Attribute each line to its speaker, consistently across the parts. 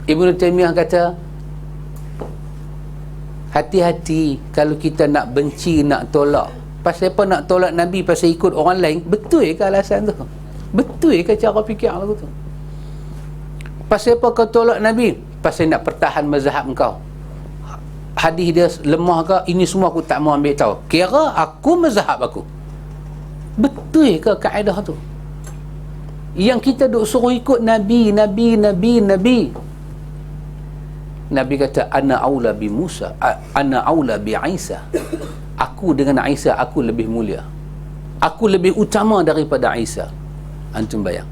Speaker 1: Ibnu Taimiyah kata, hati-hati kalau kita nak benci, nak tolak. Pasal apa nak tolak Nabi? Pasal ikut orang lain? Betul ke alasan tu? Betul ke cara fikir lagu tu? Pasal apa kau tolak Nabi? Pasal nak pertahan mazhab kau. Hadis dia lemah ke? Ini semua aku tak mau ambil tahu. Kira aku mazhab aku. Betul ke kaedah tu? Yang kita duk suruh ikut Nabi. Nabi kata, ana aula bi Musa, ana aula bi Isa. Aku dengan Isa, aku lebih mulia. Aku lebih utama daripada Isa. Antum bayang.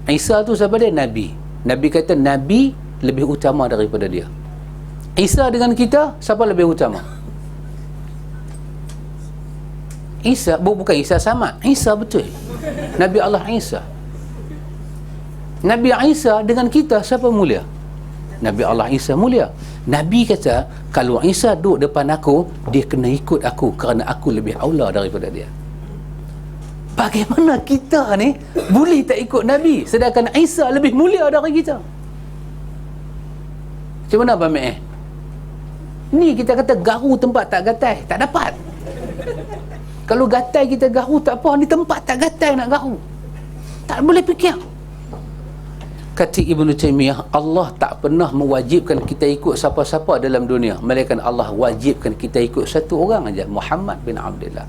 Speaker 1: Isa tu siapa dia? Nabi. Nabi kata Nabi lebih utama daripada dia. Isa dengan kita, siapa lebih utama? Isa, bukan Isa sama. Isa betul. Nabi Allah Isa. Nabi Isa dengan kita, siapa mulia? Nabi Allah Isa mulia. Nabi kata, kalau Isa duduk depan aku, dia kena ikut aku kerana aku lebih aula daripada dia. Bagaimana kita ni boleh tak ikut Nabi sedangkan Isa lebih mulia dari kita? Macam mana Abang Mek? Ni kita kata garu tempat tak gatai, tak dapat. Kalau gatai kita garu tak apa, ni tempat tak gatai nak garu. Tak boleh fikir. Kata Ibnu Taimiyah, Allah tak pernah mewajibkan kita ikut siapa-siapa dalam dunia, melainkan Allah wajibkan kita ikut satu orang aja, Muhammad bin Abdullah.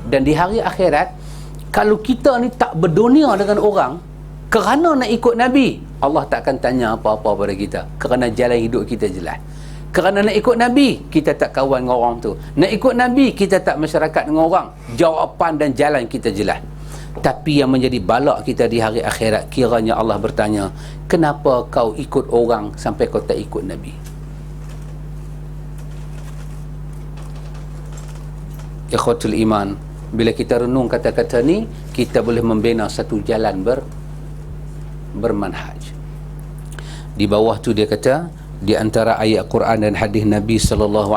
Speaker 1: Dan di hari akhirat, kalau kita ni tak berdunia dengan orang kerana nak ikut Nabi, Allah tak akan tanya apa-apa pada kita, kerana jalan hidup kita jelas. Kerana nak ikut Nabi, kita tak kawan dengan orang tu. Nak ikut Nabi, kita tak masyarakat dengan orang. Jawapan dan jalan kita jelas. Tapi yang menjadi balak kita di hari akhirat, kiranya Allah bertanya, kenapa kau ikut orang sampai kau tak ikut Nabi? Ikhwatul iman, bila kita renung kata-kata ni, kita boleh membina satu jalan bermanhaj. Di bawah tu dia kata, di antara ayat Quran dan hadis Nabi SAW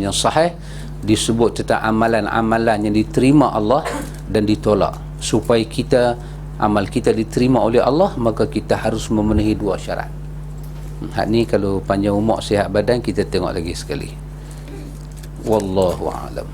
Speaker 1: yang sahih, disebut tentang amalan-amalan yang diterima Allah dan ditolak. Supaya amal kita diterima oleh Allah, maka kita harus memenuhi dua syarat. Hak ni kalau panjang umur sihat badan, kita tengok lagi sekali. Wallahu a'lam.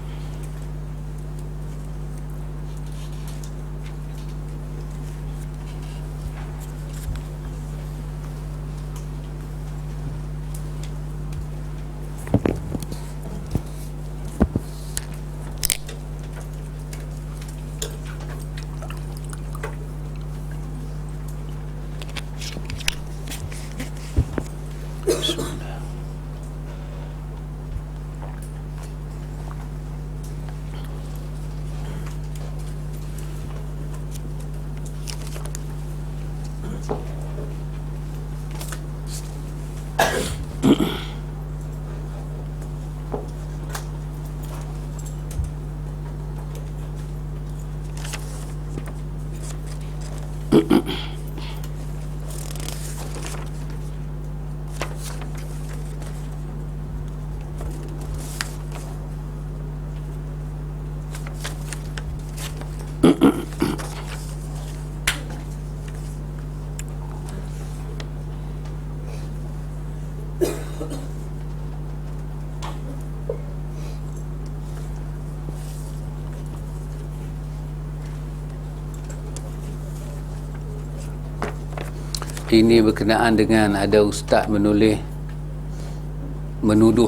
Speaker 1: Ini berkenaan dengan ada ustaz menuduh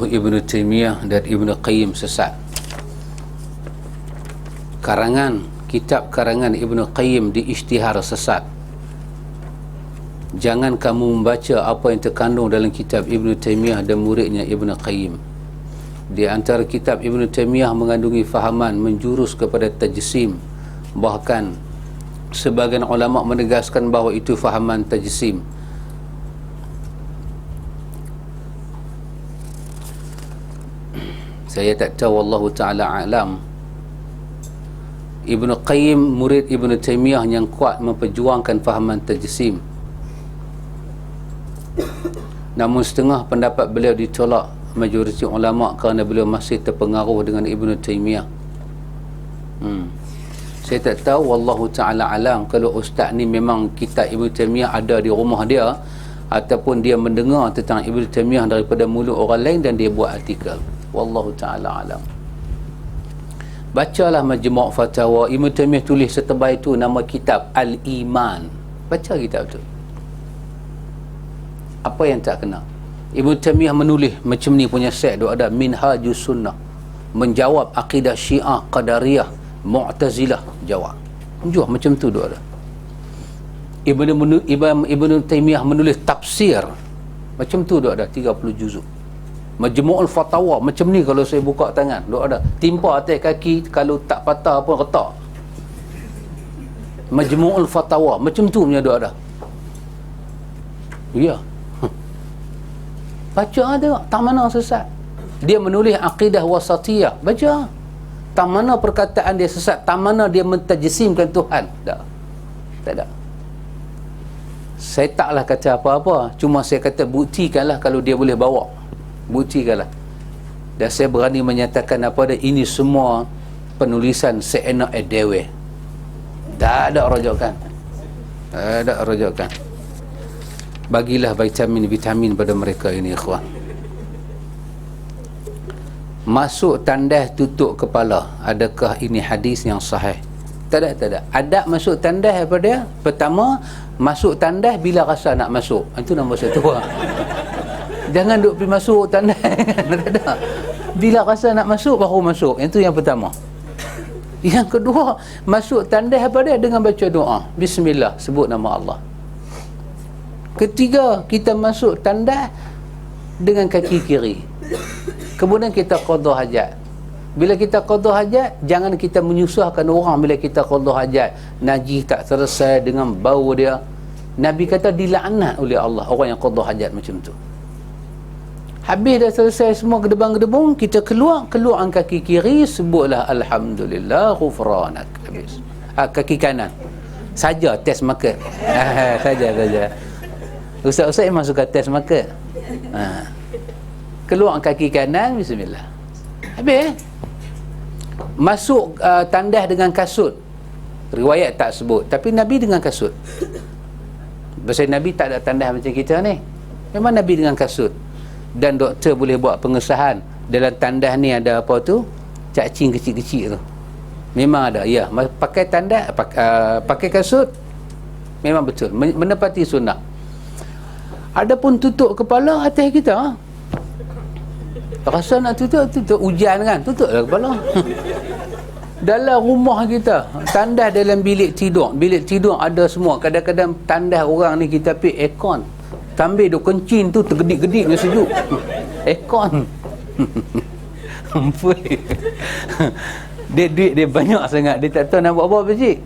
Speaker 1: Ibnu Taimiyah dan Ibnu Qayyim sesat. Kitab karangan Ibnu Qayyim di Isytihar sesat. Jangan kamu membaca apa yang terkandung dalam kitab Ibnu Taimiyah dan muridnya Ibnu Qayyim. Di antara kitab Ibnu Taimiyah mengandungi fahaman menjurus kepada tajsim. Bahkan sebagian ulama menegaskan bahawa itu fahaman tajsim. Saya tak tahu, wallahu ta'ala a'lam. Ibnu Qayyim, murid Ibnu Taimiyah yang kuat memperjuangkan fahaman tajsim. Namun setengah pendapat beliau ditolak majoriti ulama kerana beliau masih terpengaruh dengan Ibnu Taimiyah. Saya tak tahu, wallahu ta'ala alam, kalau ustaz ni memang kitab Ibnu Taimiyah ada di rumah dia, ataupun dia mendengar tentang Ibnu Taimiyah daripada mulut orang lain dan dia buat artikel. Wallahu ta'ala alam. Bacalah Majmu' Fatawa. Ibnu Taimiyah tulis setebal itu, nama kitab Al-Iman. Baca kitab tu. Apa yang tak kena? Ibnu Taimiyah menulis macam ni punya set tu, ada Minhajus Sunnah, menjawab akidah Syiah, Qadariyah, Mu'tazilah, jawab. Jual macam tu tu ada. Ibnu Taimiyah menulis tafsir macam tu tu ada 30 juzuk. Majmu'ul Fatawa macam ni, kalau saya buka tangan tu ada, timpa atas kaki, kalau tak patah pun retak. Majmu'ul Fatawa macam tu punya tu ada. Ya. Baca tengok tak mana sesat. Dia menulis akidah wasatiyah, baca tak mana perkataan dia sesat, tak mana dia mentajsimkan Tuhan. Tak ada. Saya taklah kata apa-apa, cuma saya kata buktikanlah kalau dia boleh bawa, buktikanlah. Dan saya berani menyatakan apa dia, ini semua penulisan seenak dewe, tak ada rujukan, tak ada rujukan. Bagilah vitamin pada mereka ini, ikhwan. Masuk tandas tutup kepala, adakah ini hadis yang sahih? Tak ada. Adab masuk tandas apa dia? Pertama, masuk tandas bila rasa nak masuk. Itu nombor satu. Jangan duk pergi masuk tandas. Tak ada. Bila rasa nak masuk baru masuk. Itu yang pertama. Yang kedua, masuk tandas apa dia? Dengan baca doa. Bismillah, sebut nama Allah. Ketiga, kita masuk tandas dengan kaki kiri. Kemudian kita qada hajat. Bila kita qada hajat, jangan kita menyusahkan orang bila kita qada hajat. Najis tak selesai dengan bau dia. Nabi kata dilaknat oleh Allah orang yang qada hajat macam tu. Habis dah selesai semua gedebang-gedebung, kita keluar kaki kiri, sebutlah alhamdulillah ghufranak. Habis. Kaki kanan. Saja test market. Saja. Ustaz-ustaz memang suka test market. Keluar kaki kanan, bismillah. Habis. Masuk tandas dengan kasut. Riwayat tak sebut, tapi Nabi dengan kasut. Pasal Nabi tak ada tandas macam kita ni. Memang Nabi dengan kasut. Dan doktor boleh buat pengesahan dalam tandas ni ada apa tu, cacing kecil-kecil tu. Memang ada, ya. Pakai tandas, pakai kasut, memang betul, menepati sunnah. Adapun tutup kepala atas kita, rasa nak tutup hujan kan, tutuplah kepala. Dalam rumah kita, tandas dalam bilik tidur ada semua. Kadang-kadang tandas orang ni kita pergi aircon, tambah duk kencing tu tergedik-gedik dengan sejuk. Aircon. Ampun. Duit dia banyak sangat, dia tak tahu nak buat apa cik.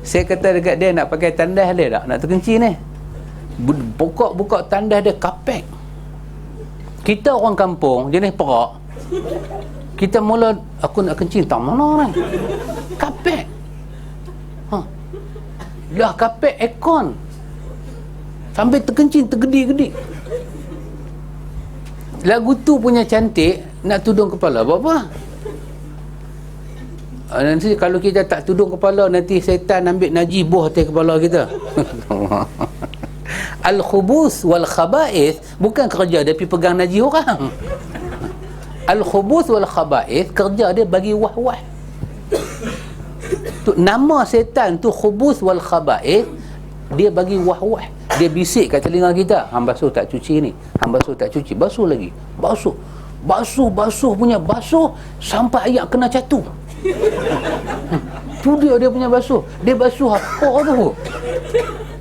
Speaker 1: Saya kata dekat dia, nak pakai tandas dia tak, nak terkencing ni. Buka tandas dia kapek. Kita orang kampung jenis perak, kita mula aku nak kencing tak mana ni, kapek. Dah kapek aircon sampai terkencing tergedik-gedik. Lagu tu punya cantik, nak tudung kepala buat apa? Nanti kalau kita tak tudung kepala, nanti syaitan ambil najis buah atas kepala kita. Al-khubus wal khaba'ith bukan kerja dia pergi pegang najis orang. Al-khubus wal khaba'ith kerja dia bagi wah-wah. Tu nama setan tu khubus wal khaba'ith, dia bagi wah-wah. Dia bisik kat telinga kita, hang basuh tak cuci ni, hang basuh tak cuci, basuh lagi. Basuh punya basuh sampai ayak kena catu. Tu dia punya basuh. Dia basuh apa tu?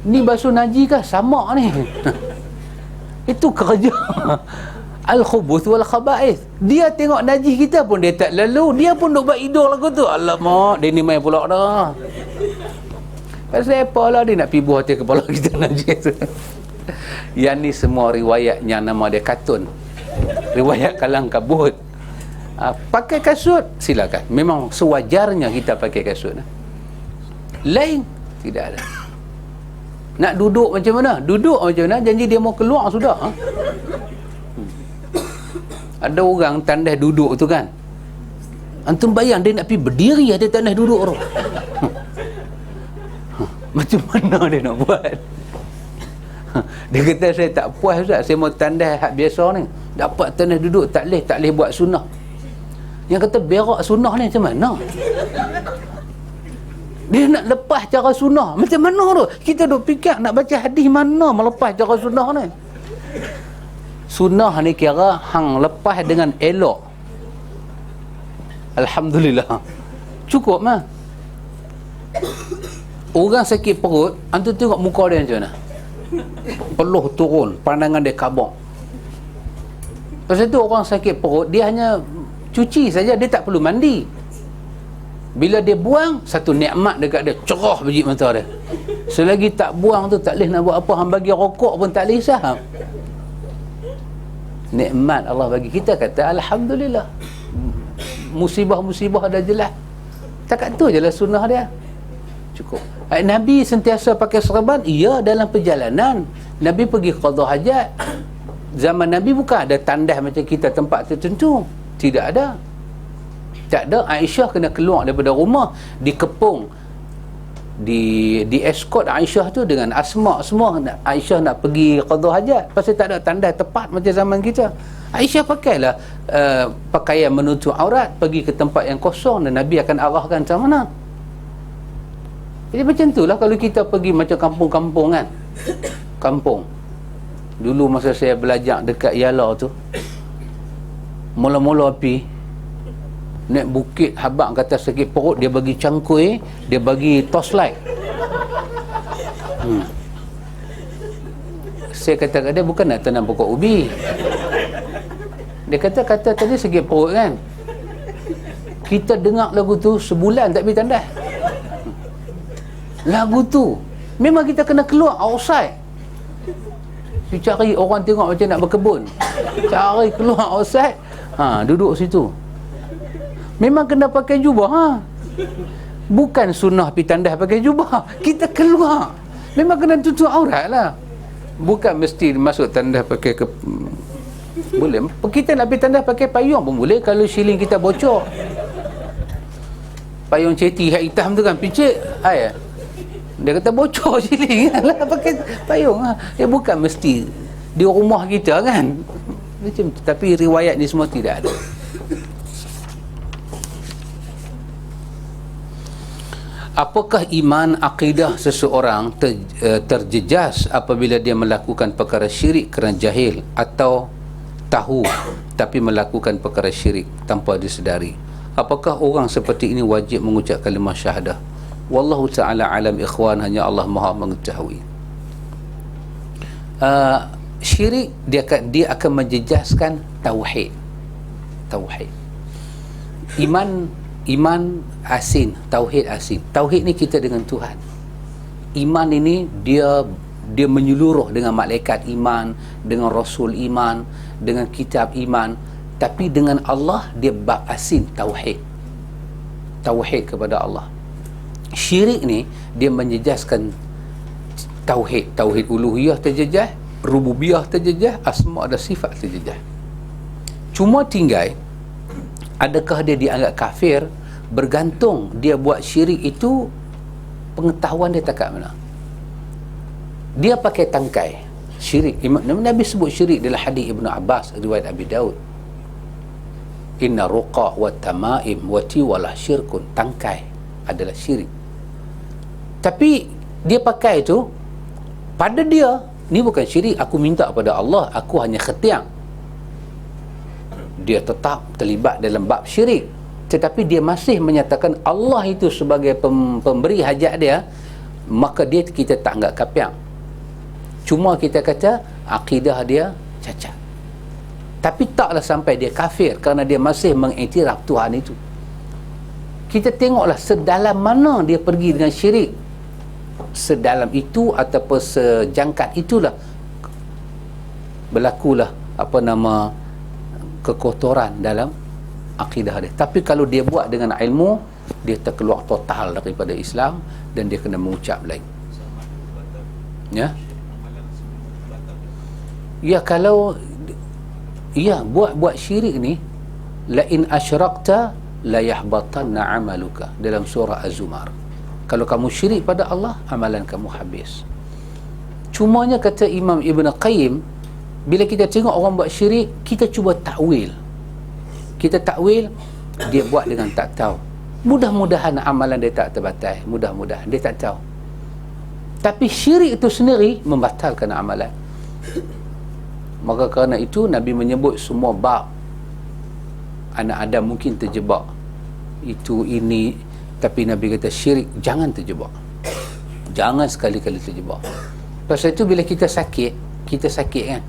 Speaker 1: Ni basuh najis kah? Sama ni. Itu kerja al-khubuth wal khaba'ith. Dia tengok najis kita pun dia tak lalu, dia pun duk buat hidung lagu tu. Alamak, dia ni main pula dah. Pasal apa lah dia nak pibuh hati kepala kita najis. Yang ni semua riwayat yang nama dia katun, riwayat kalang kabut. Pakai kasut silakan, memang sewajarnya kita pakai kasut. Lain tidak ada. Nak duduk macam mana? Janji dia mau keluar sudah. Ada orang tandas duduk tu kan, antum bayang dia nak pergi berdiri ada tandas duduk tu. Macam mana dia nak buat? Dia kata saya tak puas Ustaz, saya mau tandai hak biasa ni, dapat tandas duduk tak boleh buat sunnah. Yang kata berak sunnah ni macam mana? Dia nak lepas cara sunnah macam mana tu? Kita duk fikir nak baca hadis mana melepas cara sunnah ni. Sunnah ni kira hang lepas dengan elok, alhamdulillah, cukup mah. Orang sakit perut, antu tengok muka dia macam mana, peluh turun, pandangan dia kabur. Pasal tu orang sakit perut, dia hanya cuci saja, dia tak perlu mandi. Bila dia buang, satu nikmat dekat dia, cerah biji mata dia. Selagi tak buang tu, tak boleh nak buat apa. Hang bagi rokok pun tak boleh saham. Nikmat Allah bagi kita, kata alhamdulillah. Musibah-musibah dah jelas. Takat tu je lah sunnah dia. Cukup. Nabi sentiasa pakai serban, iya, dalam perjalanan. Nabi pergi qada hajat. Zaman Nabi bukan ada tandas macam kita tempat tertentu. Tidak ada. Tak ada. Aisyah kena keluar daripada rumah, dikepung, di escort Aisyah tu dengan Asma semua. Aisyah nak pergi qada hajat pasal tak ada tanda tepat macam zaman kita. Aisyah pakailah pakaian menutup aurat, pergi ke tempat yang kosong, dan Nabi akan arahkan macam mana. Jadi macam itulah kalau kita pergi macam kampung-kampung kan. Kampung dulu masa saya belajar dekat Yala tu, mula-mula api naik bukit habak kata sakit perut, dia bagi cangkui, dia bagi torchlight. Saya kata kat dia, bukan nak tanam pokok ubi. Dia kata tadi sakit perut kan. Kita dengar lagu tu sebulan tak pergi tandas. Lagu tu memang kita kena keluar outside. Cari orang tengok macam nak berkebun, cari keluar outside, duduk situ. Memang kena pakai jubah, bukan sunnah pergi tandas pakai jubah. Kita keluar memang kena tutup aurat lah. Bukan mesti masuk tandas pakai boleh. Kita nak pergi tandas pakai payung pun boleh kalau siling kita bocor. Payung ceti hak hitam tu kan picit, dia kata bocor siling lah pakai payung. Dia bukan mesti di rumah kita kan macam tu. Tapi riwayat ni semua tidak ada. Apakah iman akidah seseorang terjejas apabila dia melakukan perkara syirik kerana jahil, atau tahu tapi melakukan perkara syirik tanpa disedari? Apakah orang seperti ini wajib mengucap kalimah syahadah? Wallahu ta'ala alam ikhwan, hanya Allah Maha mengetahui. Syirik dia akan menjejaskan tauhid. Iman asin, tauhid asin. Tauhid ni kita dengan Tuhan. Iman ini dia menyeluruh dengan malaikat iman, dengan rasul iman, dengan kitab iman. Tapi dengan Allah dia bab asin, tauhid kepada Allah. Syirik ni dia menjejaskan tauhid uluhiyah terjejas, rububiyah terjejas, asma dan sifat terjejas. Cuma tinggal adakah dia dianggap kafir bergantung dia buat syirik itu pengetahuan dia takat mana. Dia pakai tangkai syirik. Nabi sebut syirik dalam hadis Ibnu Abbas riwayat Abi Daud. Inna ruqa wa tamaim wa tiwalah syirkun. Tangkai adalah syirik. Tapi dia pakai itu pada dia, ni bukan syirik, aku minta pada Allah, aku hanya khetiang. Dia tetap terlibat dalam bab syirik, tetapi dia masih menyatakan Allah itu sebagai pemberi hajat dia, maka kita tak anggap kafir. Cuma kita kata akidah dia cacat. Tapi taklah sampai dia kafir kerana dia masih mengiktiraf Tuhan itu. Kita tengoklah sedalam mana dia pergi dengan syirik. Sedalam itu ataupun sejangkat itulah berlakulah kekotoran dalam akidah dia. Tapi kalau dia buat dengan ilmu, dia terkeluar total daripada Islam dan dia kena mengucap lain. Kalau buat syirik ni, la in asyrakta la yahbatanna amaluka, dalam surah Az-Zumar. Kalau kamu syirik pada Allah, amalan kamu habis. Cumanya kata Imam Ibn Qayyim, bila kita tengok orang buat syirik, kita cuba takwil. Kita takwil, dia buat dengan tak tahu. Mudah-mudahan amalan dia tak terbatal, mudah-mudahan dia tak tahu. Tapi syirik itu sendiri membatalkan amalan. Maka kerana itu Nabi menyebut semua bab anak Adam mungkin terjebak itu ini, tapi Nabi kata syirik jangan terjebak, jangan sekali-kali terjebak. Pasal itu bila kita sakit kan,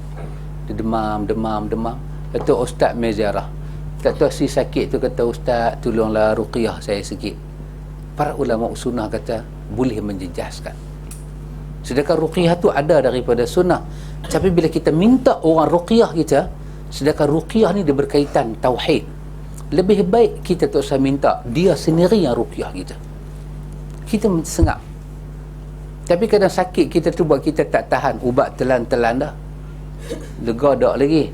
Speaker 1: dia demam. Lepas tu ustaz meziarah, tak tahu si sakit tu kata, ustaz tolonglah ruqyah saya sikit. Para ulama sunnah kata boleh menjejaskan. Sedangkan ruqyah tu ada daripada sunnah. Tapi bila kita minta orang ruqyah kita, sedangkan ruqyah ni dia berkaitan tauhid, lebih baik kita tak usah minta, dia sendiri yang ruqyah kita. Kita sengap. Tapi kadang sakit kita tu buat kita tak tahan, ubat telan-telan dah, lega tak lagi,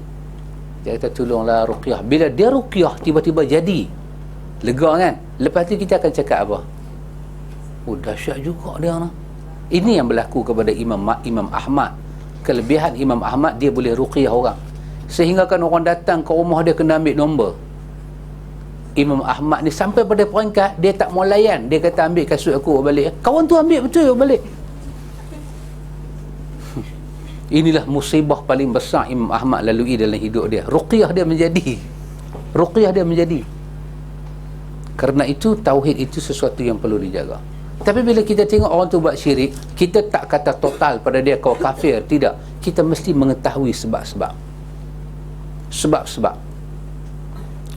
Speaker 1: dia kata tolonglah ruqyah. Bila dia ruqyah tiba-tiba jadi lega kan, lepas tu kita akan cakap apa? Oh dahsyat juga dia ni. Ini yang berlaku kepada Imam Ahmad. Kelebihan Imam Ahmad, dia boleh ruqyah orang, sehingga kan orang datang ke rumah dia kena ambil nombor. Imam Ahmad ni sampai pada peringkat dia tak mau layan, dia kata ambil kasut aku balik, kawan tu ambil betul balik. Inilah musibah paling besar Imam Ahmad lalui dalam hidup dia. Ruqyah dia menjadi. Kerana itu tauhid itu sesuatu yang perlu dijaga. Tapi bila kita tengok orang tu buat syirik, kita tak kata total pada dia kau kafir, tidak. Kita mesti mengetahui sebab-sebab.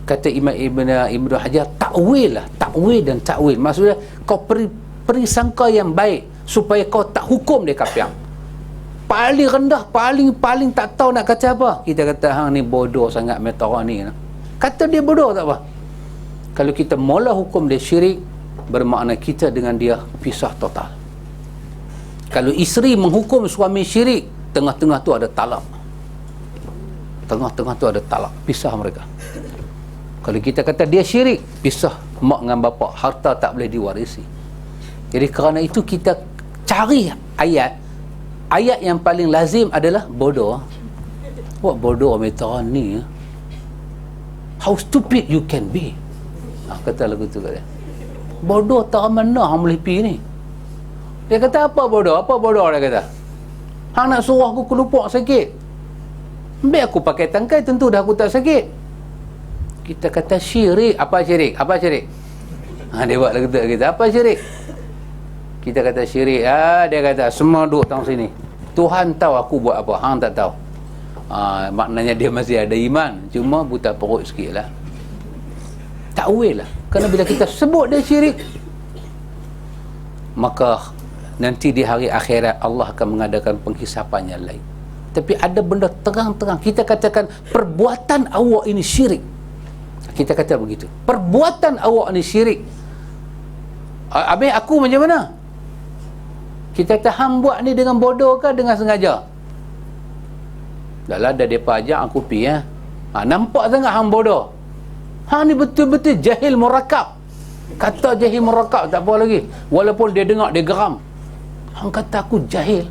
Speaker 1: Kata Imam Ibn Hajar, takwil dan takwil. Maksudnya kau beri sangka yang baik supaya kau tak hukum dia kafir. Paling rendah, paling tak tahu nak kata apa, kita kata hang ni bodoh sangat metara ni. Kata dia bodoh tak apa. Kalau kita mula hukum dia syirik, bermakna kita dengan dia pisah total. Kalau isteri menghukum suami syirik, tengah-tengah tu ada talak. Pisah mereka. Kalau kita kata dia syirik, pisah mak dengan bapa, harta tak boleh diwarisi. Jadi kerana itu kita cari ayat yang paling lazim adalah bodoh. Buat bodoh metara ni, how stupid you can be. Kata lagu tu kata, bodoh tak mana hang boleh pi ni. Dia kata apa bodoh dia kata, hang nak suruh aku kelupak sakit, biar aku pakai tangkai, tentu dah aku tak sakit. Kita kata syirik. Apa syirik? Dia buat lagu tu kita, apa syirik? Kita kata syirik, dia kata semua duduk tang sini, Tuhan tahu aku buat apa, hang tak tahu. Maknanya dia masih ada iman, cuma buta perut sikit lah. Takwil lah. Kerana bila kita sebut dia syirik, maka nanti di hari akhirat Allah akan mengadakan penghisapan yang lain. Tapi ada benda terang-terang, kita katakan perbuatan awak ini syirik, kita kata begitu, perbuatan awak ini syirik. Habis aku macam mana? Kita kata hang buat ni dengan bodoh ke dengan sengaja? Dah lah, dah mereka ajak aku pergi nampak sangat hang bodoh. Hang ni betul-betul jahil murakab. Kata jahil murakab tak apa lagi, walaupun dia dengar dia geram. Hang kata aku jahil,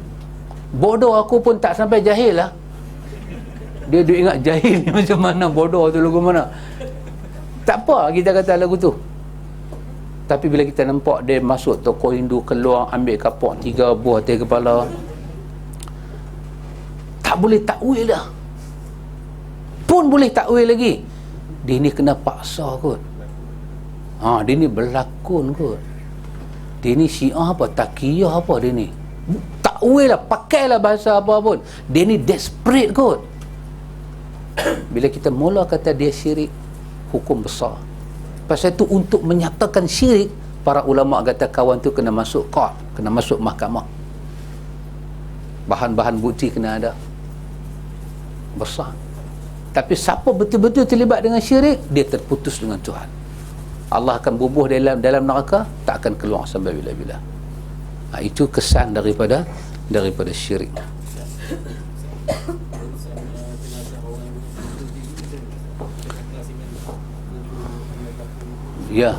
Speaker 1: bodoh aku pun tak sampai jahil lah. Dia ingat jahil ni macam mana, bodoh tu lagu mana. Tak apa kita kata lagu tu. Tapi bila kita nampak dia masuk toko Hindu, keluar ambil kapok 3 buah atas kepala, tak boleh takwil dah. Pun boleh takwil lagi, dia ni kena paksa kot. Dia ni berlakon kot. Dia ni syiah apa, taqiyah apa, dia ni takwil lah, pakailah bahasa apa pun. Dia ni desperate kot. Bila kita mula kata dia syirik, hukum besar. Pasal itu untuk menyatakan syirik, para ulama kata kawan tu kena masuk court, kena masuk mahkamah, bahan-bahan bukti kena ada besar. Tapi siapa betul-betul terlibat dengan syirik, dia terputus dengan Tuhan. Allah akan bubuh dalam neraka, tak akan keluar sampai bila-bila. Itu kesan daripada syirik. Ya,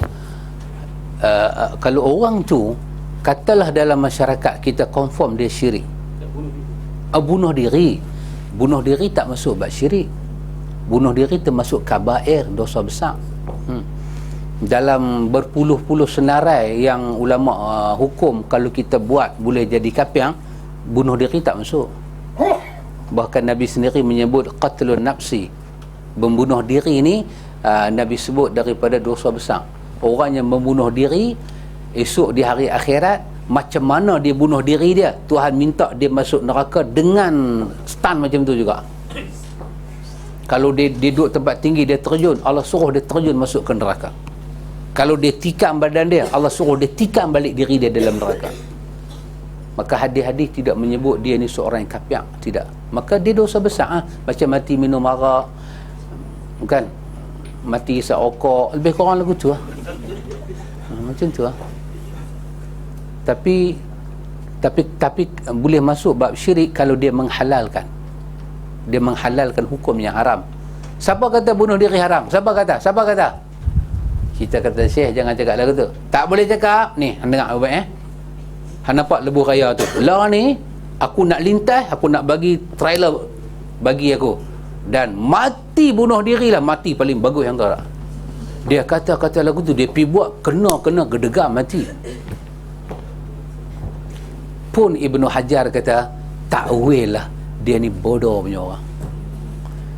Speaker 1: kalau orang tu katalah dalam masyarakat kita confirm dia syirik, Bunuh diri. Bunuh diri tak masuk bab syirik. Bunuh diri termasuk kabair, dosa besar. Dalam berpuluh-puluh senarai yang ulama hukum kalau kita buat boleh jadi kafir, bunuh diri tak masuk. Bahkan Nabi sendiri menyebut qatlun nafsi, membunuh diri ni Nabi sebut daripada dosa besar. Orang yang membunuh diri esok di hari akhirat, macam mana dia bunuh diri dia, Tuhan minta dia masuk neraka dengan stun macam tu juga. Kalau dia duduk tempat tinggi, dia terjun, Allah suruh dia terjun masuk ke neraka. Kalau dia tikam badan dia, Allah suruh dia tikam balik diri dia dalam neraka. Maka hadis-hadis tidak menyebut dia ni seorang yang kafir, tidak. Maka dia dosa besar, macam mati minum arak, kan, mati isap rokok, lebih kurang lagu tu macam tu Tapi boleh masuk bab syirik kalau dia menghalalkan hukum yang haram. Siapa kata bunuh diri haram? Siapa kata? Kita kata, Syekh jangan cakap lagu tu. Tak boleh cakap. Ni hang dengar baik hang nampak lebuh raya tu, lah ni aku nak lintas, aku nak bagi trailer bagi aku, dan mati bunuh diri lah, mati paling bagus yang tak. Dia kata lagu tu, dia pergi buat kena gedegam mati. Pun Ibnu Hajar kata takwil lah, dia ni bodoh punya orang,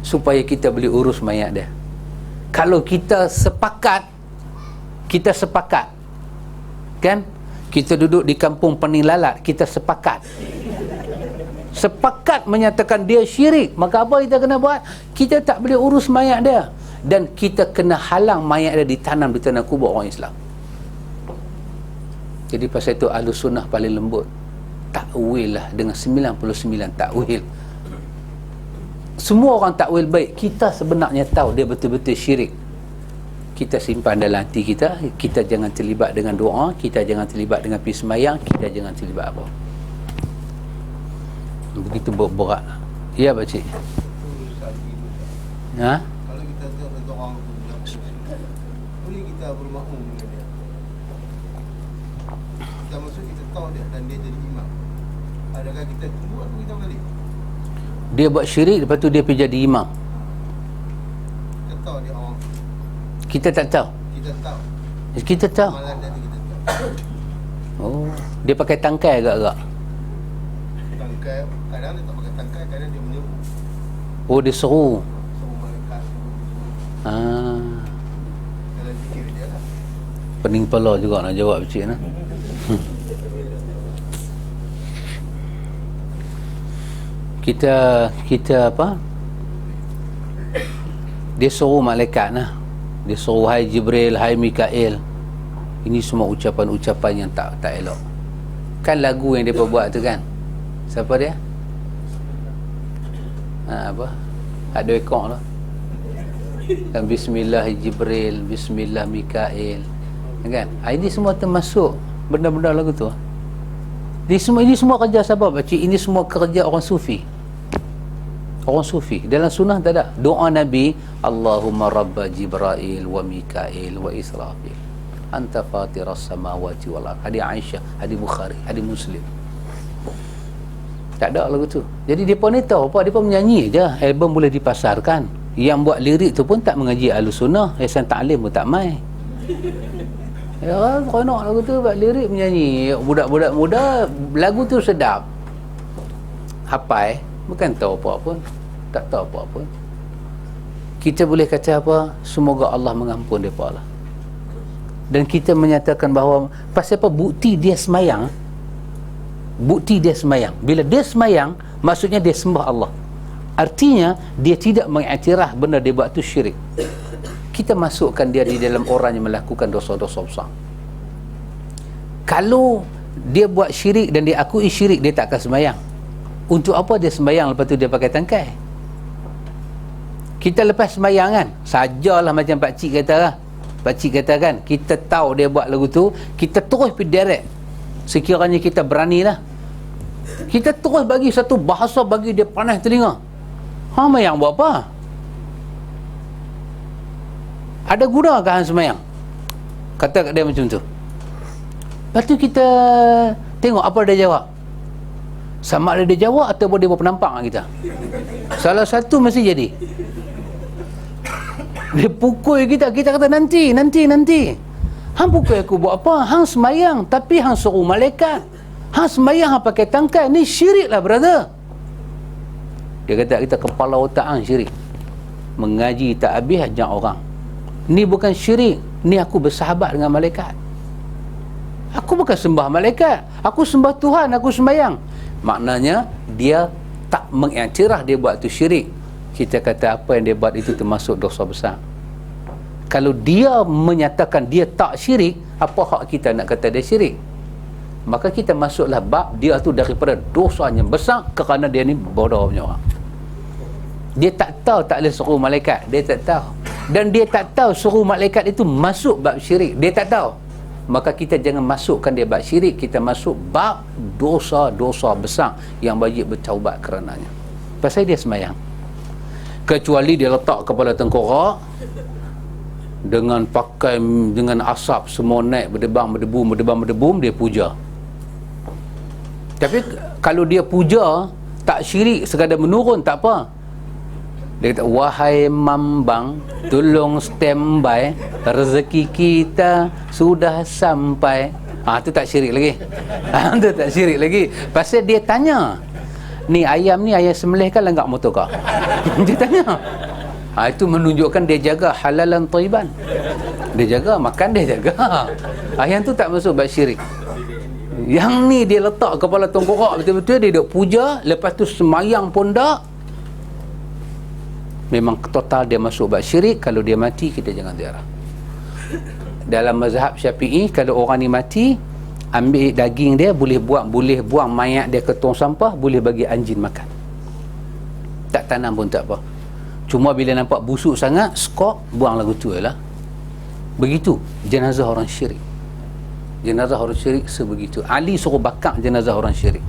Speaker 1: supaya kita boleh urus mayat dia. Kalau kita sepakat kan, kita duduk di kampung Pening Lalat, kita sepakat menyatakan dia syirik, maka apa kita kena buat? Kita tak boleh urus mayat dia, dan kita kena halang mayat dia ditanam di tanah kubur orang Islam. Jadi pasal itu Ahlus Sunnah paling lembut, takwil lah dengan 99 takwil. Semua orang takwil baik, kita sebenarnya tahu dia betul-betul syirik. Kita simpan dalam hati kita, kita jangan terlibat dengan doa, kita jangan terlibat dengan pergi sembahyang, kita jangan terlibat apa. Begitu berat. Ya pakcik. Ha?
Speaker 2: Kalau kita tengok orang tu boleh kita bermakmum dengan dia. Kita maksud kita tahu dia dan dia jadi imam. Adakah kita tunggu atau kita balik?
Speaker 1: Dia buat syirik, lepas tu dia pergi jadi imam.
Speaker 2: Kita tahu dia orang.
Speaker 1: Kita tak tahu. Kita tahu.
Speaker 2: Malam dia kita tahu.
Speaker 1: Oh, dia pakai tangkai agak-agak.
Speaker 2: Tangkai, kadang dia tak pakai tangkai, kadang dia menyeru.
Speaker 1: Oh, dia seru.
Speaker 2: Suruh malaikat. Kalau fikir dia lah.
Speaker 1: Pening kepala juga nak jawab pakcik nah. Kita apa? Dia suruh malaikat nah. Dia suruh, hai Jibril, hai Mikail. Ini semua ucapan-ucapan yang tak elok. Kan lagu yang dia buat tu kan, siapa dia? Apa? Ada ekor lah kan, Bismillah Jibril, Bismillah Mikail, kan? Ini semua termasuk benda-benda lagu tu. Ini semua kerja siapa pakcik? Ini semua kerja orang sufi. Orang sufi. Dalam sunnah tak ada doa Nabi, Allahumma rabba Jibril wa Mikail wa Israfil anta fatiras samawati wal ardh. Hadis Aisyah, hadis Bukhari, hadis Muslim. Tak ada lagu tu. Jadi dia pun ni tahu apa, dia pun menyanyi je. Album boleh dipasarkan. Yang buat lirik tu pun tak mengaji Ahlus Sunnah, Ihsan Ta'lim pun tak mai. Ya, konak lagu tu buat lirik menyanyi. Budak-budak muda lagu tu sedap. Hafal, bukan tahu apa pun, tak tahu apa pun. Kita boleh kata apa? Semoga Allah mengampun depa lah. Dan kita menyatakan bahawa pasal apa? Bukti dia semayang. Bila dia semayang, maksudnya dia sembah Allah. Artinya dia tidak mengiktiraf benda dia buat tu syirik. Kita masukkan dia di dalam orang yang melakukan dosa-dosa besar. Kalau dia buat syirik dan dia akui syirik, dia tak akan semayang. Untuk apa dia sembahyang lepas tu dia pakai tangkai? Kita lepas sembahyang kan, sajalah macam pakcik kata lah. Pakcik kata kan, kita tahu dia buat lagu tu, kita terus pergi direct. Sekiranya kita berani lah, kita terus bagi satu bahasa bagi dia panas telinga. Mayang buat apa? Ada guna ke hang sembahyang? Kata kat dia macam tu. Lepas tu kita tengok apa dia jawab. Sama ada dia jawab ataupun dia buat penampak dengan kita. Salah satu mesti jadi. Dia pukul kita kata nanti. Hang pukul aku buat apa? Hang semayang tapi hang suruh malaikat. Hang semayang hang pakai tangkai. Ni syirik lah, brother. Dia kata kita kepala otak hang syirik. Mengaji tak habis ajak orang. Ni bukan syirik. Ni aku bersahabat dengan malaikat. Aku bukan sembah malaikat. Aku sembah Tuhan, aku sembahyang. Maknanya dia tak mengiktiraf dia buat tu syirik. Kita kata apa yang dia buat itu termasuk dosa besar. Kalau dia menyatakan dia tak syirik, apa hak kita nak kata dia syirik? Maka kita masuklah bab dia tu daripada dosanya besar kerana dia ni bodoh punya orang. Dia tak tahu tak boleh suruh malaikat. Dia tak tahu. Dan dia tak tahu suruh malaikat itu masuk bab syirik. Dia tak tahu. Maka kita jangan masukkan dia bab syirik. Kita masuk bab dosa-dosa besar yang wajib bertaubat kerananya. Pasal dia semayang. Kecuali dia letak kepala tengkorak dengan pakai dengan asap semua naik berdebam, dia puja. Tapi kalau dia puja tak syirik, sekadar menurun, tak apa. Dia kata, wahai mambang, tolong standby, rezeki kita sudah sampai. Itu tak syirik lagi. Itu tak syirik lagi. Pasal dia tanya, ni ayam sembelih kan lenggak motorkar? Dia tanya. Itu menunjukkan dia jaga halalan thayyiban. Dia jaga makan, dia jaga. Yang tu tak masuk bab syirik. Yang ni dia letak kepala tengkorak betul-betul, dia duk puja, lepas tu semayang pun tak. Memang total dia masuk bab syirik. Kalau dia mati, kita jangan ziarah. Dalam mazhab Syafi'i, kalau orang ni mati, ambil daging dia, boleh buang mayat dia ke tong sampah, boleh bagi anjing makan. Tak tanam pun tak apa. Cuma bila nampak busuk sangat, skop, buang lagu tu lah. Begitu jenazah orang syirik. Jenazah orang syirik sebegitu. Ali suruh bakar jenazah orang syirik.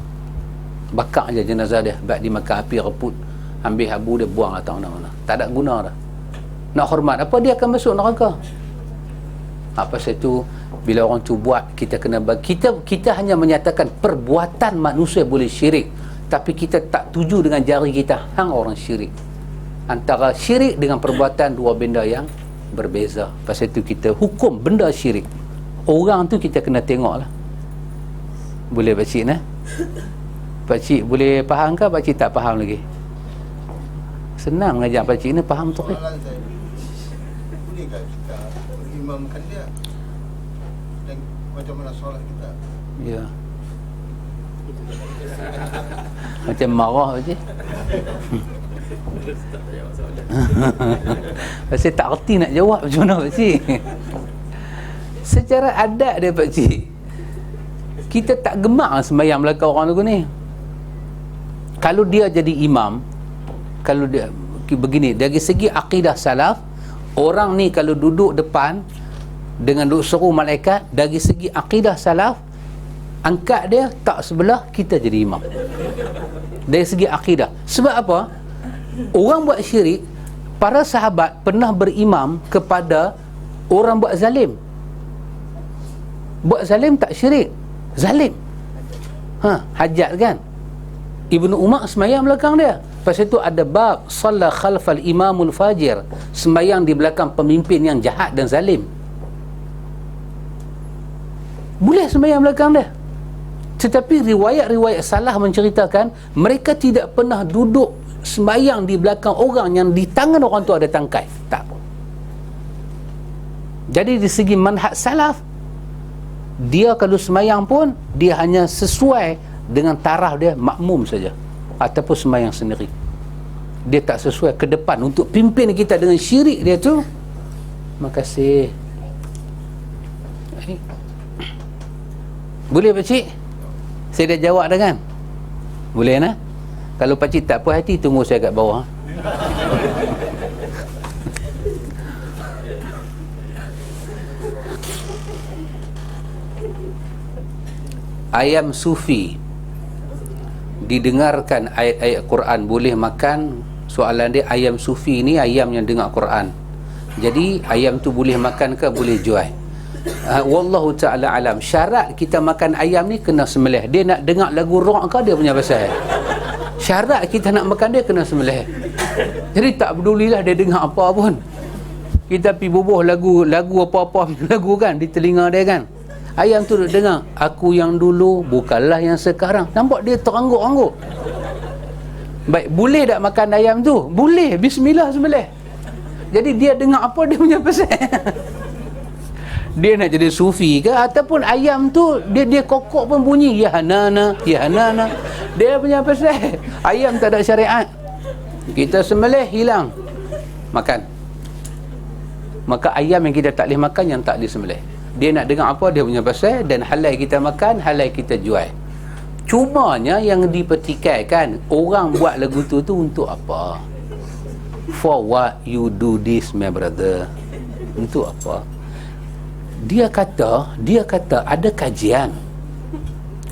Speaker 1: Bakar je jenazah dia, baik dimakan api reput, ambil abu dia, buang atau mana-mana. Tak ada guna dah. Nak hormat apa, dia akan masuk neraka. Apa itu bila orang tu buat, kita kena kita hanya menyatakan perbuatan manusia boleh syirik, tapi kita tak tuju dengan jari kita hang orang syirik. Antara syirik dengan perbuatan dua benda yang berbeza. Pasal itu kita hukum benda syirik. Orang tu kita kena tengok lah. Boleh pakcik nah? Pakcik boleh faham ke? Pakcik tak faham lagi? Senang ngajak pakcik ni faham tu.
Speaker 2: Soalan saya, bolehkah kita mengimamkan dia? Dan macam mana solat kita?
Speaker 1: Ya. Macam marah pakcik. Saya tak erti nak jawab macam mana pakcik. Secara adat dia pakcik, kita tak gemak sembahyang belakang orang tu ni. Kalau dia jadi imam, kalau dia begini, dari segi akidah salaf, orang ni kalau duduk depan dengan duduk seru malaikat, dari segi akidah salaf, angkat dia tak sebelah, kita jadi imam. Dari segi akidah. Sebab apa? Orang buat syirik, para sahabat pernah berimam kepada orang buat zalim. Buat zalim tak syirik, zalim. Hajat kan? Ibnu Umar semayang belakang dia. Lepas itu ada bab salla khalfal imamul fajir, semayang di belakang pemimpin yang jahat dan zalim. Boleh semayang belakang dia. Tetapi riwayat-riwayat salah menceritakan mereka tidak pernah duduk sembahyang di belakang orang yang di tangan orang tu ada tangkai. Tak. Jadi di segi manhaj salaf, dia kalau sembahyang pun dia hanya sesuai dengan taraf dia, makmum saja, ataupun sembahyang sendiri. Dia tak sesuai ke depan untuk pimpin kita dengan syirik dia tu. Makasih. Boleh pakcik? Saya dah jawab dah kan? Boleh nah? Kalau pakcik tak puas hati, tunggu saya kat bawah. Ayam sufi didengarkan ayat-ayat Quran boleh makan. Soalan dia, ayam sufi ni ayam yang dengar Quran. Jadi ayam tu boleh makan ke boleh jual? wallahu ta'ala alam. Syarat kita makan ayam ni kena sembelih. Dia nak dengar lagu rock ke dia punya pasal. Syarat kita nak makan dia kena sembelih. Jadi tak pedulilah dia dengar apa pun. Kita pergi bubuh lagu apa-apa lagu kan di telinga dia kan. Ayam tu dengar, aku yang dulu bukanlah yang sekarang. Nampak dia terangguk-angguk. Baik, boleh tak makan ayam tu? Boleh, bismillah sembelih. Jadi dia dengar apa dia punya pasal. Dia nak jadi sufi ke, ataupun ayam tu dia kokok pun bunyi ya hanana, ya hanana. Dia punya pasal. Ayam tak ada syariat. Kita sembelih hilang. Makan. Maka ayam yang kita tak boleh makan, yang tak boleh sembelih. Dia nak dengar apa dia punya pasal, dan halal kita makan, halal kita jual. Cumanya yang dipertikaikan, orang buat lagu tu untuk apa? For what you do this, my brother? Untuk apa? Dia kata ada kajian.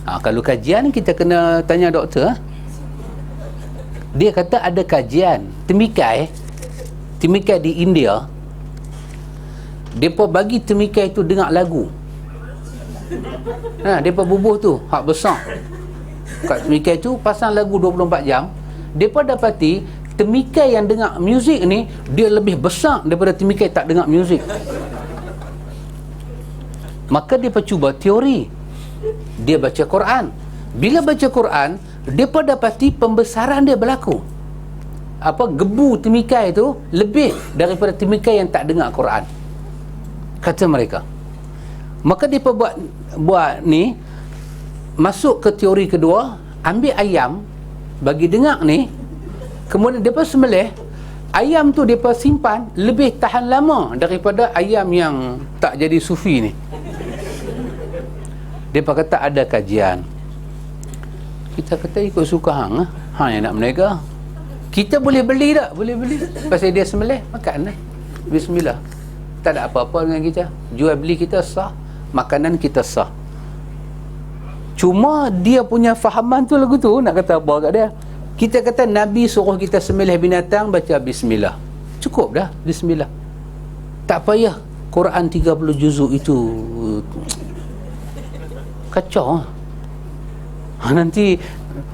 Speaker 1: Kalau kajian kita kena tanya doktor. Dia kata ada kajian. Temikai di India, mereka bagi temikai tu dengar lagu. Mereka bubuh tu hak besar kat temikai tu, pasang lagu 24 jam. Mereka dapati temikai yang dengar muzik ni, dia lebih besar daripada temikai tak dengar muzik. Maka dia cuba teori. Dia baca Quran. Bila baca Quran, mereka dapati pembesaran dia berlaku. Gebu temikai tu lebih daripada temikai yang tak dengar Quran, kata mereka. Maka dia buat ni, masuk ke teori kedua, ambil ayam bagi dengar ni, kemudian depa sembelih. Ayam tu depa simpan lebih tahan lama daripada ayam yang tak jadi sufi ni. Depa kata ada kajian. Kita kata ikut suka hang yang nak berniaga. Kita boleh beli tak? Boleh beli. Pasal dia sembelih, makan lah. Bismillah. Tak ada apa-apa dengan kita. Jual beli kita sah, makanan kita sah. Cuma dia punya fahaman tu lagu tu, nak kata apa kat dia? Kita kata Nabi suruh kita sembelih binatang, baca bismillah. Cukup dah, bismillah. Tak payah Quran 30 juzuk itu. Kacau. Nanti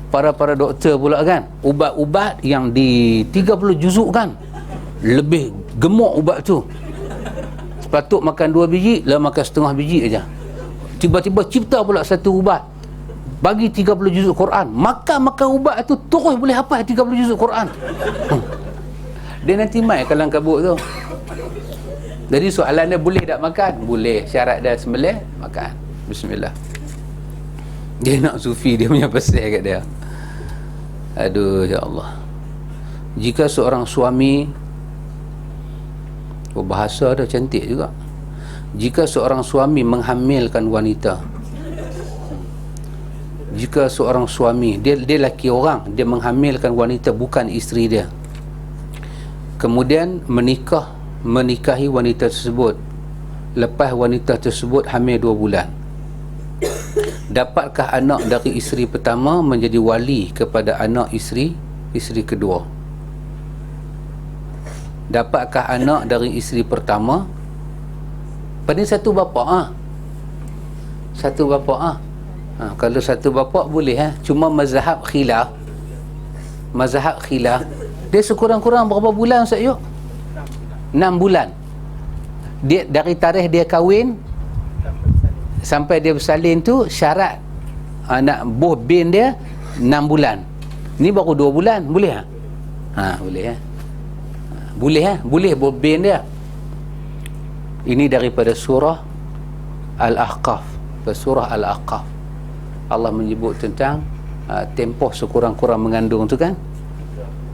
Speaker 1: para doktor pula kan, ubat-ubat yang di 30 juzuk kan, lebih gemuk ubat tu. Sepatut makan 2 biji, lah makan setengah biji aja. Tiba-tiba cipta pula satu ubat, bagi 30 juzuk Quran. Makan ubat tu terus boleh hafal 30 juzuk Quran. Dia nanti mai kalang kabut tu. Jadi soalan dia, boleh tak makan? Boleh. Syarat dia sembelih, makan. Bismillah. Dia nak sufi, dia punya pasal kat dia. Aduh, ya Allah. Jika seorang suami, bahasa dia cantik juga. Jika seorang suami menghamilkan wanita, jika seorang suami, dia lelaki orang, dia menghamilkan wanita bukan isteri dia, kemudian menikahi wanita tersebut, lepas wanita tersebut hamil 2 bulan, dapatkah anak dari isteri pertama menjadi wali kepada anak isteri kedua? Dapatkah anak dari isteri pertama pada satu bapa? Satu bapa. Kalau satu bapa boleh. Cuma mazhab khilaf, dia sekurang-kurang berapa bulan Ustaz Yuk? 6 bulan. Dia dari tarikh dia kahwin sampai dia bersalin tu, syarat anak buah bin dia 6 bulan. Ni baru 2 bulan. Boleh boleh boleh buah bin dia. Ini daripada surah Al-Ahqaf. Surah Al-Ahqaf, Allah menyebut tentang tempoh sekurang-kurang mengandung tu kan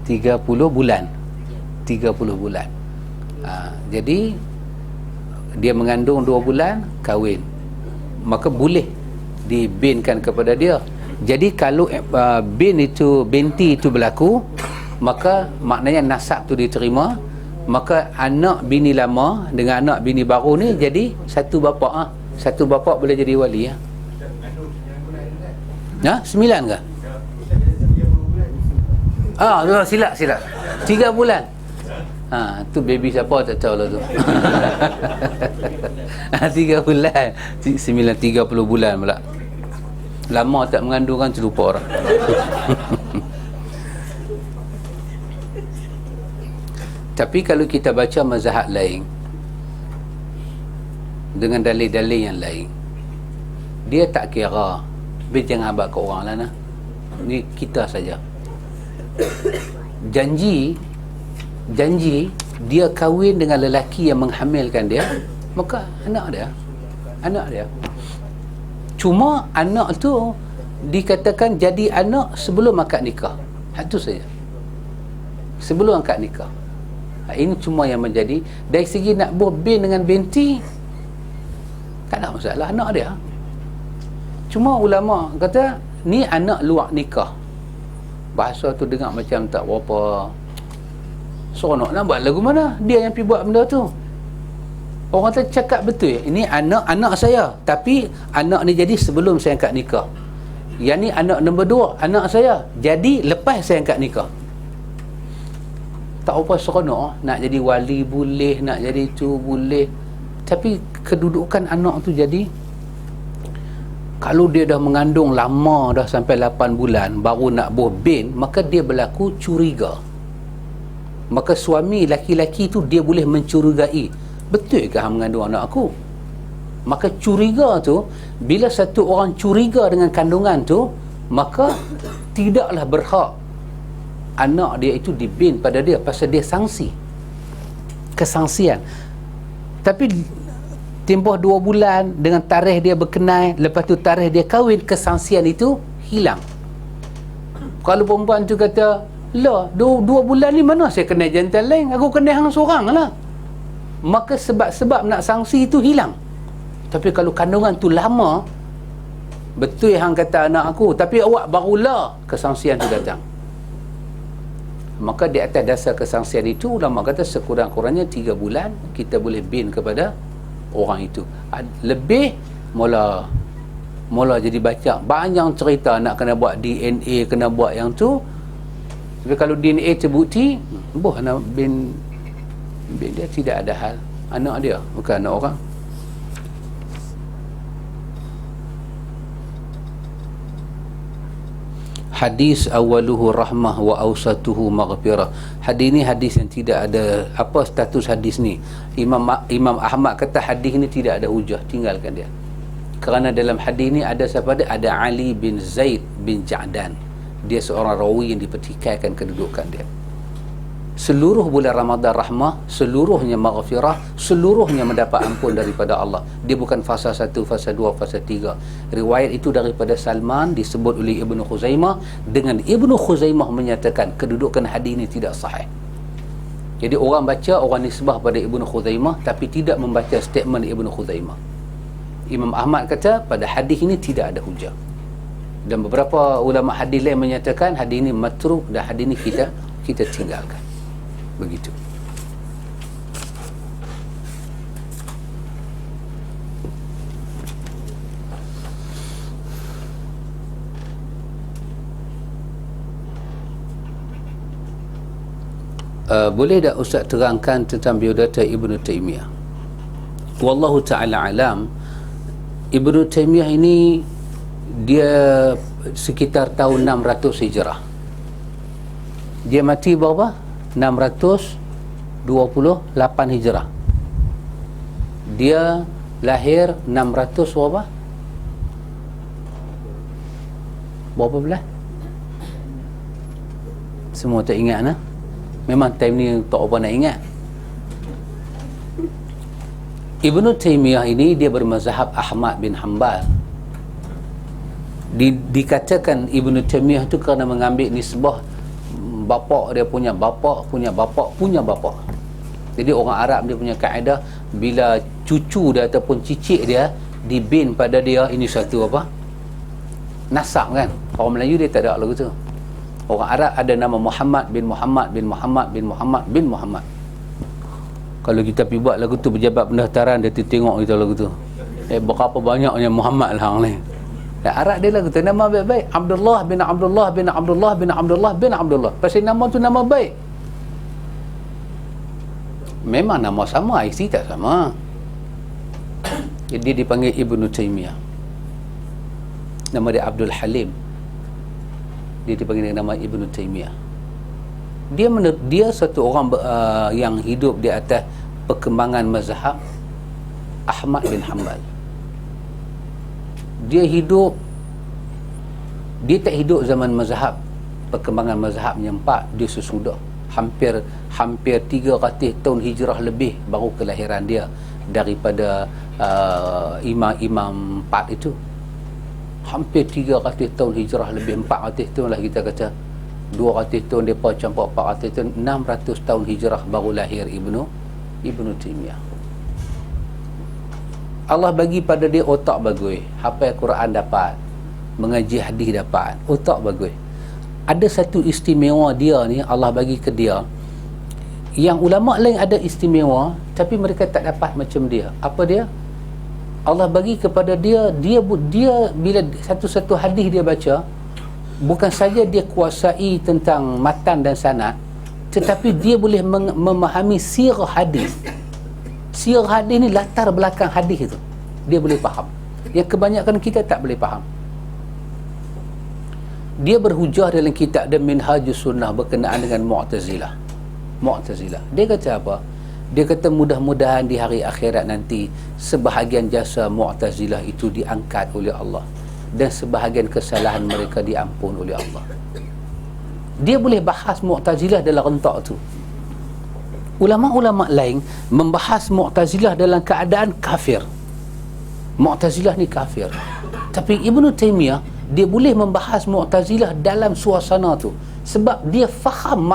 Speaker 1: 30 bulan. Jadi dia mengandung 2 bulan, kahwin, maka boleh dibinkan kepada dia. Jadi kalau binti itu berlaku, maka maknanya nasab tu diterima, maka anak bini lama dengan anak bini baru ni jadi satu bapa. Satu bapa boleh jadi wali. 9 ke? Silap 3 bulan. Tu baby siapa tak tahu lah tu. 3 bulan 30 bulan pula. Lama tak mengandung kan terlupa orang. Tapi kalau kita baca mazhab lain dengan dalil-dalil yang lain, dia tak kira bin jangan abad ke orang lah nah. Ni kita saja. Janji dia kahwin dengan lelaki yang menghamilkan dia, maka anak dia. Cuma anak tu dikatakan jadi anak sebelum akad nikah. Itu saja. Sebelum akad nikah. Ini cuma yang menjadi dari segi nak buat bin dengan binti, tak ada masalah, anak dia. Cuma ulama kata ni anak luar nikah. Bahasa tu dengar macam tak berapa seronok nak buat lagu mana. Dia yang pergi buat benda tu. Orang kata cakap betul, ini anak saya, tapi anak ni jadi sebelum saya angkat nikah. Yang ni anak nombor 2, anak saya jadi lepas saya angkat nikah. Tak apa seronok nak jadi wali boleh, nak jadi tu boleh, tapi kedudukan anak tu jadi, kalau dia dah mengandung lama dah sampai 8 bulan baru nak buah bin, maka dia berlaku curiga. Maka suami laki-laki tu dia boleh mencurigai, betul ke hang mengandung anak aku? Maka curiga tu, bila satu orang curiga dengan kandungan tu, maka tidaklah berhak anak dia itu dibin pada dia, pasal dia sangsi, kesangsian. Tapi tempoh 2 bulan dengan tarikh dia berkenal, lepas tu tarikh dia kahwin, kesangsian itu hilang. Kalau perempuan tu kata, lah 2 bulan ni mana saya kenal jantan lain, aku kenal hang seorang lah, maka sebab-sebab nak sangsi itu hilang. Tapi kalau kandungan tu lama, betul hang kata anak aku, tapi awak barulah kesangsian tu datang, maka di atas dasar kesangsian itu ulama kata sekurang-kurangnya 3 bulan kita boleh bin kepada orang itu. Lebih mula jadi baca banyak cerita nak kena buat DNA, kena buat yang tu. Tapi kalau DNA terbukti, anak bin dia tidak ada hal, anak dia bukan anak orang. Hadis awaluhu rahmah wa awsatuhu maghfirah. Hadis ni hadis yang tidak ada apa status hadis ni. Imam Ahmad kata hadis ni tidak ada hujah, tinggalkan dia. Kerana dalam hadis ni ada siapa dia? Ada Ali bin Zaid bin Ja'dan. Dia seorang rawi yang dipertikaikan kedudukan dia. Seluruh bulan Ramadan rahmah, seluruhnya maghfirah, seluruhnya mendapat ampun daripada Allah. Dia bukan fasa 1, fasa 2, fasa 3. Riwayat itu daripada Salman, disebut oleh Ibnu Khuzaimah, dengan Ibnu Khuzaimah menyatakan kedudukan hadis ini tidak sahih. Jadi orang baca, orang nisbah pada Ibnu Khuzaimah, tapi tidak membaca statement Ibnu Khuzaimah. Imam Ahmad kata pada hadis ini tidak ada hujah. Dan beberapa ulama hadis lain menyatakan hadis ini matruk dan hadis ini kita tinggalkan. Begitu. Boleh tak Ustaz terangkan tentang biodata Ibnu Taimiyah? Wallahu ta'ala alam. Ibnu Taimiyah ini dia sekitar tahun 600 Hijrah. Dia mati berapa? 628 Hijrah. Dia lahir 600 berapa? Berapa belas? Semua tak ingat nah? Memang time ni tak apa nak ingat. Ibnu Taimiyah ini dia bermazhab Ahmad bin Hanbal. Dikatakan Ibnu Taimiyah tu kerana mengambil nisbah bapa dia punya bapa punya bapa punya bapa. Jadi orang Arab dia punya kaedah, bila cucu dia ataupun cicit dia dibin pada dia, ini satu apa? Nasab kan. Orang Melayu dia tak ada lagu tu. Orang Arab ada nama Muhammad bin Muhammad bin Muhammad bin Muhammad bin Muhammad. Kalau kita pergi buat lagu tu pejabat pendaftaran, dia tengok kita lagu tu. Berapa banyaknya Muhammad lah ni. Arab dia lagu tu nama baik-baik, Abdullah bin Abdullah bin Abdullah bin Abdullah bin Abdullah. Pasal nama tu nama baik. Memang nama sama, isi tak sama. Jadi dia dipanggil Ibnu Taimiyah. Nama dia Abdul Halim. Dia dipanggil dengan nama Ibnu Taimiyah. Dia satu orang yang hidup di atas perkembangan mazhab Ahmad bin Hanbal. Dia tak hidup zaman mazhab, perkembangan mazhab yang 4. Dia sesudah hampir 300 tahun hijrah lebih baru kelahiran dia daripada imam-imam 4 itu. Hampir 300 tahun hijrah lebih, 400 tahun lah kita kata, 200 tahun depa campur 400 tahun, 600 tahun hijrah baru lahir Ibnu Taimiyah. Allah bagi pada dia otak bagus, hafal Quran dapat, mengaji hadis dapat, otak bagus. Ada satu istimewa dia ni, Allah bagi ke dia, yang ulama lain ada istimewa tapi mereka tak dapat macam dia. Apa dia? Allah bagi kepada dia bila satu-satu hadis dia baca, bukan saja dia kuasai tentang matan dan sanad, tetapi dia boleh memahami sirah hadis. Sirah hadis ni, latar belakang hadis itu dia boleh faham, yang kebanyakan kita tak boleh faham. Dia berhujah dalam kitab dan Minhajus Sunnah berkenaan dengan Mu'tazilah. Dia kata apa? Dia kata mudah-mudahan di hari akhirat nanti sebahagian jasa Mu'tazilah itu diangkat oleh Allah dan sebahagian kesalahan mereka diampun oleh Allah. Dia boleh bahas Mu'tazilah dalam rentak tu. Ulama-ulama lain membahas Mu'tazilah dalam keadaan kafir. Mu'tazilah ni kafir. Tapi Ibnu Taimiyah, dia boleh membahas Mu'tazilah dalam suasana tu, sebab dia faham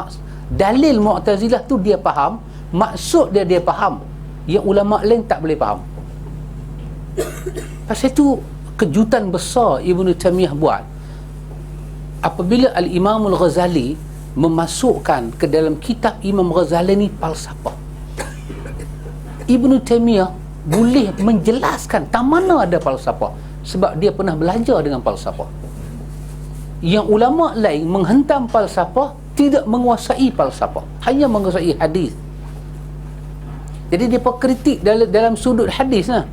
Speaker 1: dalil Mu'tazilah tu, dia faham maksud dia faham, yang ulama lain tak boleh faham. Pasal itu kejutan besar Ibnu Taimiyah buat apabila Al-Imam Al-Ghazali memasukkan ke dalam kitab Imam Ghazali ni falsafah. Ibnu Taimiyah boleh menjelaskan tak mana ada falsafah, sebab dia pernah belajar dengan falsafah. Yang ulama lain menghentam falsafah, tidak menguasai falsafah, hanya menguasai hadis. Jadi dia kritik dalam sudut hadis lah.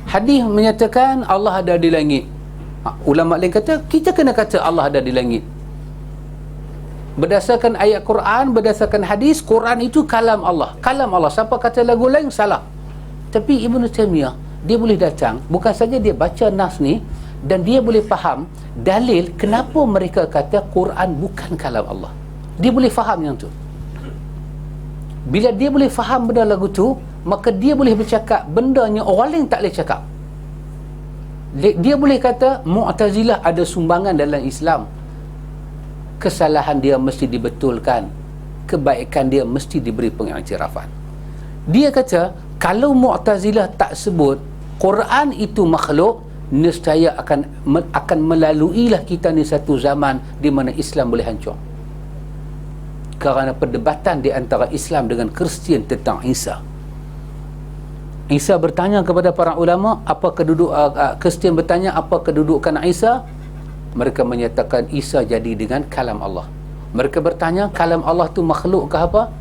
Speaker 1: Hadis menyatakan Allah ada di langit. Ulama lain kata kita kena kata Allah ada di langit. Berdasarkan ayat Quran, berdasarkan hadis, Quran itu kalam Allah. Kalam Allah. Siapa kata lagu lain, salah. Tapi Ibnu Taimiyah, dia boleh datang, bukan saja dia baca nas ni, dan dia boleh faham dalil kenapa mereka kata Quran bukan kalam Allah. Dia boleh faham yang tu. Bila dia boleh faham benda lagu tu, maka dia boleh bercakap benda yang orang lain tak boleh cakap. Dia boleh kata Mu'tazilah ada sumbangan dalam Islam, kesalahan dia mesti dibetulkan, kebaikan dia mesti diberi pengiktirafan. Dia kata kalau Mu'tazilah tak sebut Quran itu makhluk, nescaya akan melaluilah kita ni satu zaman di mana Islam boleh hancur. Kerana perdebatan di antara Islam dengan Kristian tentang Isa. Isa bertanya kepada para ulama, apa Kristian bertanya apa kedudukan Isa? Mereka menyatakan Isa jadi dengan kalam Allah. Mereka bertanya, kalam Allah tu makhluk ke apa?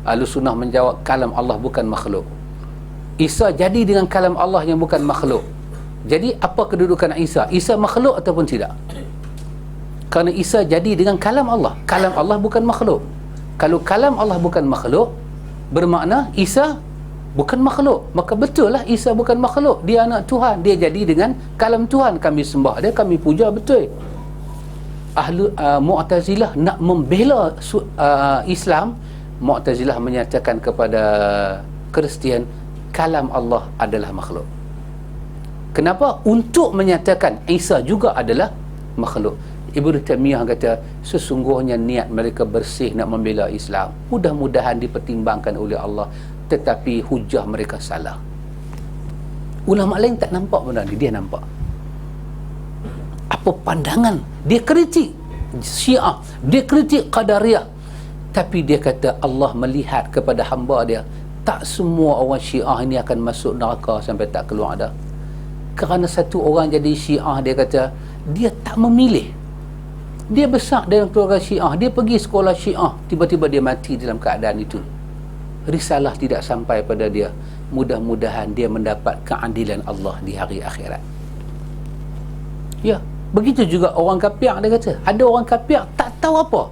Speaker 1: Ahlussunnah menjawab, kalam Allah bukan makhluk. Isa jadi dengan kalam Allah yang bukan makhluk. Jadi apa kedudukan Isa? Isa makhluk ataupun tidak? Kerana Isa jadi dengan kalam Allah. Kalam Allah bukan makhluk. Kalau kalam Allah bukan makhluk, bermakna Isa bukan makhluk. Maka betul lah Isa bukan makhluk. Dia anak Tuhan. Dia jadi dengan kalam Tuhan. Kami sembah dia, kami puja, betul. Mu'tazilah nak membela Islam. Mu'tazilah menyatakan kepada Kristian, kalam Allah adalah makhluk. Kenapa? Untuk menyatakan Isa juga adalah makhluk. Ibnu Taimiyah kata sesungguhnya niat mereka bersih nak membela Islam, mudah-mudahan dipertimbangkan oleh Allah, tetapi hujah mereka salah. Ulama lain tak nampak benda ni, dia nampak. Apa pandangan? Dia kritik Syiah, dia kritik Qadariyah, tapi dia kata Allah melihat kepada hamba dia. Tak semua orang Syiah ini akan masuk neraka sampai tak keluar dah. Kerana satu orang jadi Syiah, dia kata dia tak memilih. Dia besar dalam keluarga Syiah, dia pergi sekolah Syiah, tiba-tiba dia mati dalam keadaan itu. risalah tidak sampai pada dia, mudah-mudahan dia mendapat keadilan Allah di hari akhirat. Ya, begitu juga orang kafir. Dia kata, ada orang kafir tak tahu apa,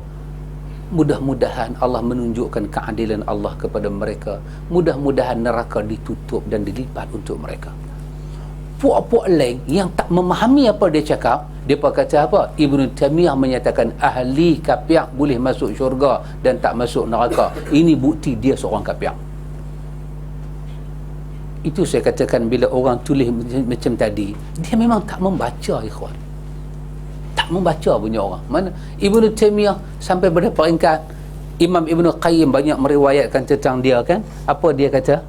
Speaker 1: mudah-mudahan Allah menunjukkan keadilan Allah kepada mereka, mudah-mudahan neraka ditutup dan dilipat untuk mereka. Puak-puak lain yang tak memahami apa dia cakap, dia kata apa? Ibnu Taimiyah menyatakan ahli kafir boleh masuk syurga dan tak masuk neraka. Ini bukti dia seorang kafir. Itu saya katakan, bila orang tulis macam tadi, dia memang tak membaca, ikhwan. Tak membaca punya orang. Mana Ibnu Taimiyah sampai pada peringkat Imam Ibnu Qayyim banyak meriwayatkan tentang dia, kan? Apa dia kata?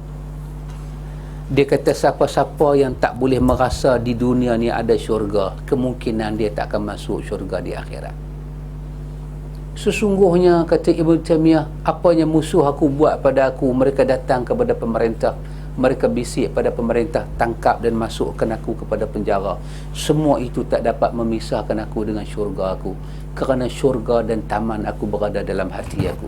Speaker 1: Dia kata siapa-siapa yang tak boleh merasa di dunia ni ada syurga, kemungkinan dia tak akan masuk syurga di akhirat. Sesungguhnya, kata Ibnu Taimiyah, apa yang musuh aku buat pada aku, mereka datang kepada pemerintah, mereka bisik pada pemerintah, tangkap dan masukkan aku kepada penjara. Semua itu tak dapat memisahkan aku dengan syurga aku, kerana syurga dan taman aku berada dalam hati aku.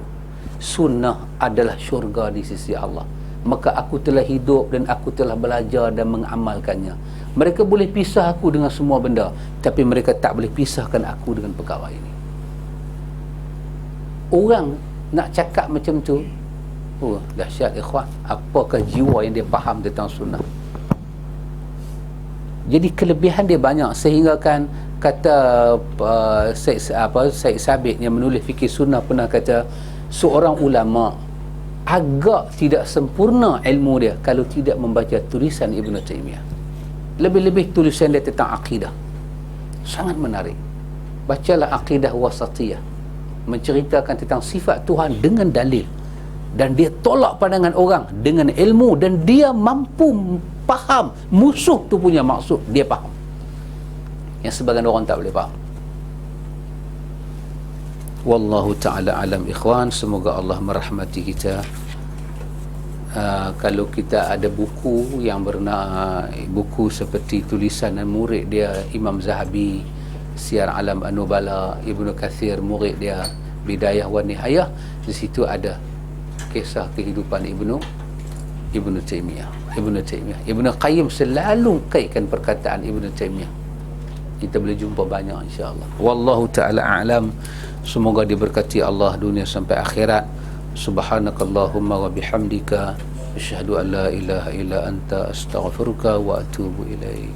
Speaker 1: Sunnah adalah syurga di sisi Allah, maka aku telah hidup dan aku telah belajar dan mengamalkannya. Mereka boleh pisah aku dengan semua benda, tapi mereka tak boleh pisahkan aku dengan perkara ini. Orang nak cakap macam tu, oh dahsyat ikhwan, apakah jiwa yang dia faham tentang sunnah. Jadi kelebihan dia banyak, sehingga kan kata Syed Sabit yang menulis fikih sunnah pernah kata, seorang ulama agak tidak sempurna ilmu dia kalau tidak membaca tulisan Ibnu Taimiyah. Lebih-lebih tulisan dia tentang akidah, sangat menarik. Bacalah Aqidah Wasatiyah, menceritakan tentang sifat Tuhan dengan dalil, dan dia tolak pandangan orang dengan ilmu, dan dia mampu faham musuh tu punya maksud, dia faham yang sebagian orang tak boleh faham. Wallahu ta'ala alam, ikhwan. Semoga Allah merahmati kita. Kalau kita ada buku yang buku seperti tulisan dan murid dia Imam Zahabi, Siyar Alam An-Nubala, Ibnu Kathir murid dia Bidayah wa Nihayah, di situ ada kisah kehidupan Ibnu Taimiyah. Ibnu Qayyim selalu kaitkan perkataan Ibnu Taimiyah. Kita boleh jumpa banyak, insya-Allah. Wallahu ta'ala a'lam. Semoga diberkati Allah dunia sampai akhirat. Subhanakallahumma wa bihamdika, asyhadu an la ilaha illa anta, astaghfiruka wa atubu ilaik.